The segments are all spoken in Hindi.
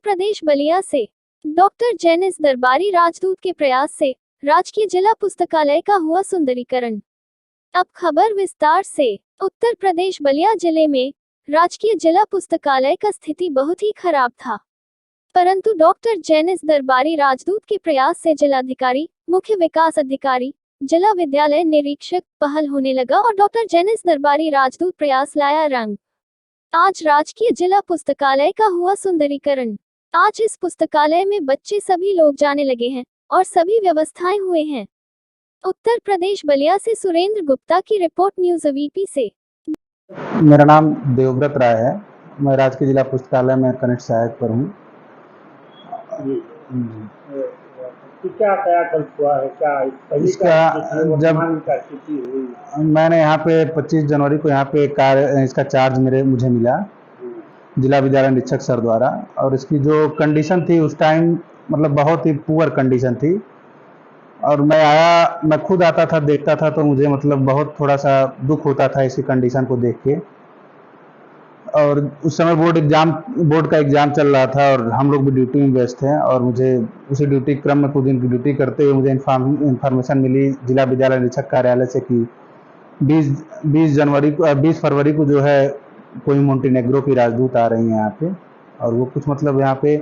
प्रदेश बलिया से डॉक्टर जेनिस दरबारी राजदूत के प्रयास से राजकीय जिला पुस्तकालय का हुआ सुंदरीकरण। अब खबर विस्तार से। उत्तर प्रदेश बलिया जिले में राजकीय जिला पुस्तकालय का स्थिति बहुत ही खराब था, परंतु डॉक्टर जेनिस दरबारी राजदूत के प्रयास से जिलाधिकारी, मुख्य विकास अधिकारी, जिला विद्यालय निरीक्षक पहल होने लगा और डॉक्टर जेनिस दरबारी राजदूत प्रयास लाया रंग। आज राजकीय जिला पुस्तकालय का हुआ सुंदरीकरण। आज इस पुस्तकालय में बच्चे सभी लोग जाने लगे हैं और सभी व्यवस्थाएं हुए हैं। उत्तर प्रदेश बलिया से सुरेंद्र गुप्ता की रिपोर्ट, न्यूज़ वीपी से। मेरा नाम देवव्रत राय है। मैं राजकीय जिला पुस्तकालय में कनिष्ठ सहायक पर हूँ। क्या कल्प हुआ है, क्या इसका जब मैंने यहाँ पे 25 जनवरी को यहाँ पे इसका चार्ज मुझे मिला जिला विद्यालय निरीक्षक सर द्वारा, और इसकी जो कंडीशन थी उस टाइम मतलब बहुत ही पुअर कंडीशन थी। और मैं खुद आता था, देखता था, तो मुझे मतलब बहुत थोड़ा सा दुख होता था इसकी कंडीशन को देख के। और उस समय बोर्ड का एग्ज़ाम चल रहा था और हम लोग भी ड्यूटी में व्यस्त थे, और मुझे उसी ड्यूटी क्रम में कुछ दिन की ड्यूटी करते हुए मुझे इन्फॉर्मेशन मिली जिला विद्यालय निरीक्षक कार्यालय से कि 20 फरवरी को जो है कोई मोंटेनेग्रो की राजदूत आ रही हैं यहाँ पे, और वो कुछ मतलब यहाँ पे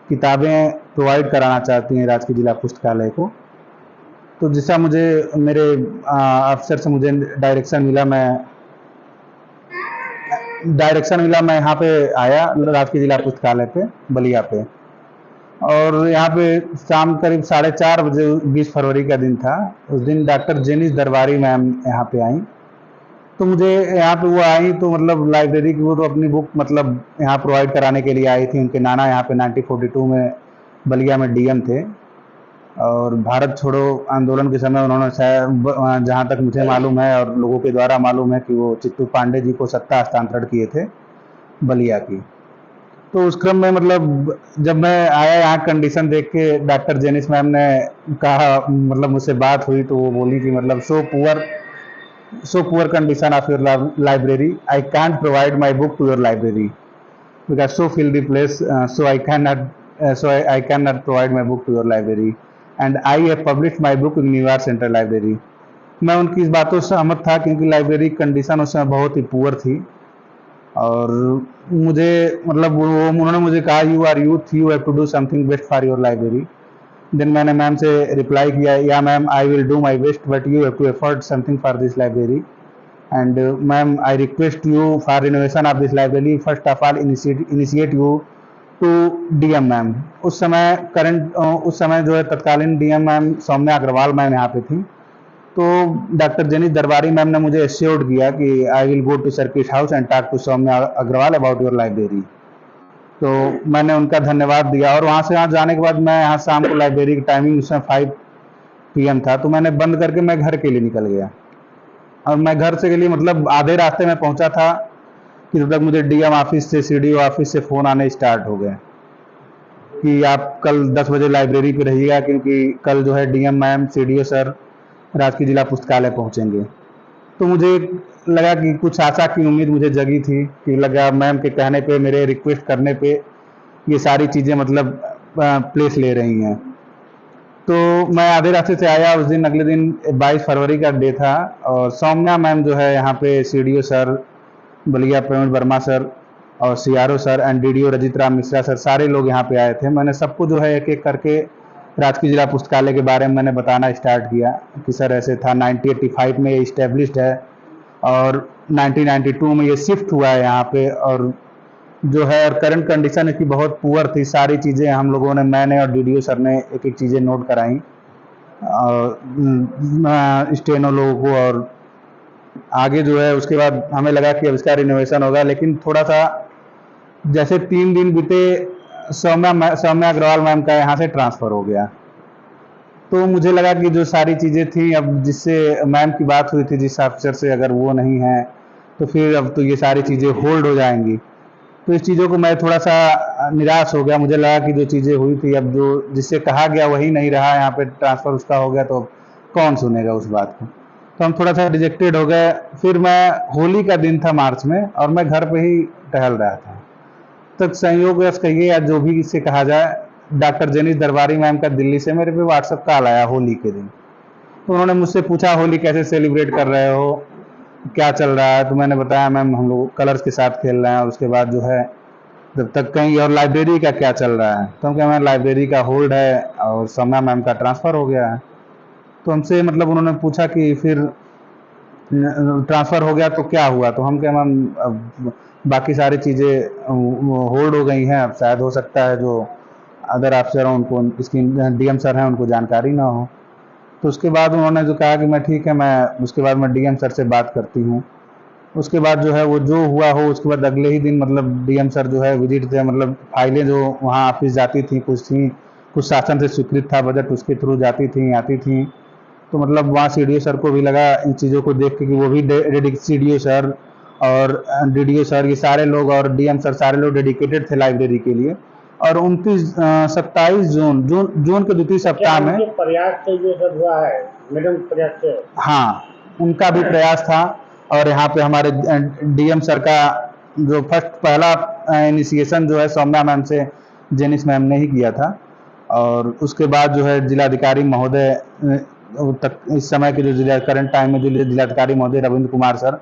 किताबें प्रोवाइड कराना चाहती हैं राजकीय जिला पुस्तकालय को। तो जिसका मुझे मेरे अफसर से मुझे डायरेक्शन मिला, मैं यहाँ पे आया राजकीय जिला पुस्तकालय पे बलिया पे। और यहाँ पे शाम करीब 4:30 बजे 20 फरवरी का दिन था। उस दिन डॉक्टर जेनिस दरबारी मैम यहाँ पे आई। तो मुझे यहाँ पे वो आई तो मतलब लाइब्रेरी की वो तो अपनी बुक मतलब यहाँ प्रोवाइड कराने के लिए आई थी। उनके नाना यहाँ पे 1942 में बलिया में डीएम थे, और भारत छोड़ो आंदोलन के समय उन्होंने शायद, जहाँ तक मुझे मालूम है और लोगों के द्वारा मालूम है, कि वो चित्तू पांडे जी को सत्ता हस्तांतरण किए थे बलिया की। तो उस क्रम में मतलब जब मैं आया यहाँ कंडीशन देख के, डॉक्टर जेनिस मैम ने कहा, मतलब मुझसे बात हुई तो वो बोली कि मतलब so poor condition of your library, I can't provide my book to your library because so fill the place, so I cannot provide my book to your library, and I have published my book in New York Central Library। मैं उनकी इस बातों से सहमत था क्योंकि लाइब्रेरी कंडीशन उस समय बहुत ही पुअर थी। और मुझे मतलब उन्होंने मुझे कहा, you are youth, you have to do something best for your library. Then मैंने मैम से रिप्लाई किया, yeah ma'am I will do my best but you have to effort something for this library, and ma'am I request you for renovation of this library, first of all initiate you to DM ma'am. उस समय जो है तत्कालीन DM ma'am Soumya Agarwal ma'am यहाँ पे थी। तो डॉक्टर जेनिस दरबारी मैम ने मुझे एश्योर्ड किया कि I will go to circuit house and talk to Soumya Agarwal about your library. तो मैंने उनका धन्यवाद दिया, और वहाँ से जाने के बाद मैं यहाँ शाम को लाइब्रेरी की टाइमिंग उसमें 5 PM था, तो मैंने बंद करके मैं घर के लिए निकल गया। और मैं घर से के लिए मतलब आधे रास्ते में पहुँचा था कि तब तक मुझे डीएम ऑफिस से, सीडीओ ऑफिस से फ़ोन आने स्टार्ट हो गए कि आप कल 10 बजे लाइब्रेरी पे रहिएगा, क्योंकि कल जो है डीएम मैम, सीडीओ सर राजकीय जिला पुस्तकालय पहुँचेंगे। तो मुझे लगा कि कुछ आशा की उम्मीद मुझे जगी थी कि लगा मैम के कहने पे, मेरे रिक्वेस्ट करने पे ये सारी चीज़ें मतलब प्लेस ले रही हैं। तो मैं आधे रास्ते से आया उस दिन। अगले दिन 22 फरवरी का डे था, और सौम्या मैम जो है यहाँ पे, CDO sir Ballia Praveen Verma sir और CRO sir and DDO Rajit Ram Mishra sir, सारे लोग यहाँ पे आए थे। मैंने सबको जो है एक एक करके राजकीय जिला पुस्तकालय के बारे में मैंने बताना स्टार्ट किया कि सर ऐसे था, 1985 में ये इस्टेब्लिश्ड है और 1992 में ये शिफ्ट हुआ है यहाँ पे, और जो है और करंट कंडीशन इसकी बहुत पुअर थी। सारी चीज़ें हम लोगों ने, मैंने और डीडीओ सर ने एक एक चीज़ें नोट कराई और स्टेनो लोगों को। और आगे जो है उसके बाद हमें लगा कि अब इसका रिनोवेशन होगा, लेकिन थोड़ा सा जैसे 3 दिन बीते, सौम्या अग्रवाल मैम का यहाँ से ट्रांसफ़र हो गया। तो मुझे लगा कि जो सारी चीज़ें थी, अब जिससे मैम की बात हुई थी जिस अफसर से, अगर वो नहीं है तो फिर अब तो ये सारी चीज़ें होल्ड हो जाएंगी। तो इस चीज़ों को मैं थोड़ा सा निराश हो गया। मुझे लगा कि जो चीज़ें हुई थी, अब जो जिससे कहा गया वही नहीं रहा, यहाँ पे ट्रांसफ़र उसका हो गया, तो कौन सुनेगा उस बात को। तो हम थोड़ा सा रिजेक्टेड हो गए। फिर मैं, होली का दिन था मार्च में, और मैं घर पे ही टहल रहा था, तक संयोगवश कहिए या जो भी इससे कहा जाए, डॉक्टर जेनिस दरबारी मैम का दिल्ली से मेरे पे व्हाट्सएप कॉल आया होली के दिन। तो उन्होंने मुझसे पूछा होली कैसे सेलिब्रेट कर रहे हो, क्या चल रहा है। तो मैंने बताया मैम हम लोग कलर्स के साथ खेल रहे हैं, और उसके बाद जो है जब तक कहीं, और लाइब्रेरी का क्या चल रहा है। तो हम कहा मैम लाइब्रेरी का होल्ड है और सौम्या मैम का ट्रांसफ़र हो गया है। तो हमसे मतलब उन्होंने पूछा कि फिर ट्रांसफ़र हो गया तो क्या हुआ। तो हम कहे मैम अब बाकी सारी चीज़ें होल्ड हो गई हैं, अब शायद हो सकता है जो अदर अफसर हैं उनको, इसकी डीएम सर हैं उनको जानकारी ना हो। तो उसके बाद उन्होंने जो कहा कि मैं ठीक है, मैं उसके बाद मैं डीएम सर से बात करती हूँ। उसके बाद जो है वो जो हुआ हो, उसके बाद अगले ही दिन मतलब डीएम सर जो है विजिट थे, मतलब फाइलें जो वहाँ ऑफिस जाती थी कुछ शासन से स्वीकृत था बजट, उसके थ्रू जाती थी आती थी। तो मतलब वहाँ सीडीओ सर को भी लगा इन चीज़ों को देख के कि वो भी सीडीओ सर और डीडीओ सर ये सारे लोग और डीएम सर सारे लोग डेडिकेटेड थे लाइब्रेरी के लिए। और 27 जून के द्वितीय सप्ताह में जो प्रयास से जो सब हुआ है, मैडम प्रयास से, हाँ उनका भी प्रयास था। और यहाँ पे हमारे डीएम सर का जो पहला इनिशिएशन जो है सौम्या मैम से जेनिस मैम ने ही किया था। और उसके बाद जो है जिलाधिकारी महोदय तक इस समय के जो करंट टाइम में जो जिलाधिकारी महोदय रविंद्र कुमार सर,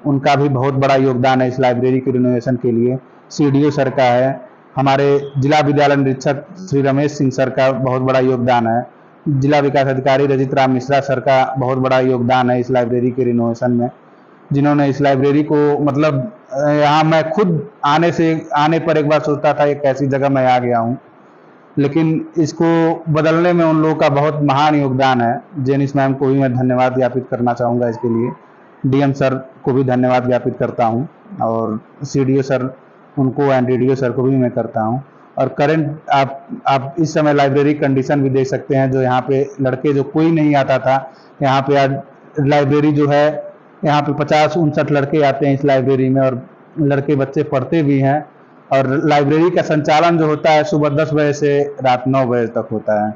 उनका भी बहुत बड़ा योगदान है इस लाइब्रेरी के रिनोवेशन के लिए। सीडीओ सर का है, हमारे जिला विद्यालय निरीक्षक श्री रमेश सिंह सर का बहुत बड़ा योगदान है, जिला विकास अधिकारी रजित राम मिश्रा सर का बहुत बड़ा योगदान है इस लाइब्रेरी के रिनोवेशन में, जिन्होंने इस लाइब्रेरी को मतलब यहाँ मैं खुद आने पर एक बार सोचता था एक ऐसी जगह मैं आ गया हूँ, लेकिन इसको बदलने में उन लोगों का बहुत महान योगदान है। जेनिस मैम को भी मैं धन्यवाद ज्ञापित करना चाहूँगा इसके लिए, डीएम सर को भी धन्यवाद ज्ञापित करता हूँ, और सीडीओ सर उनको एंड डीडीओ सर को भी मैं करता हूँ। और करंट आप इस समय लाइब्रेरी कंडीशन भी देख सकते हैं, जो यहाँ पे लड़के जो कोई नहीं आता था, यहाँ पे आज लाइब्रेरी जो है यहाँ पे 50-59 लड़के आते हैं इस लाइब्रेरी में, और लड़के बच्चे पढ़ते भी हैं। और लाइब्रेरी का संचालन जो होता है सुबह 10 बजे से रात 9 बजे तक होता है।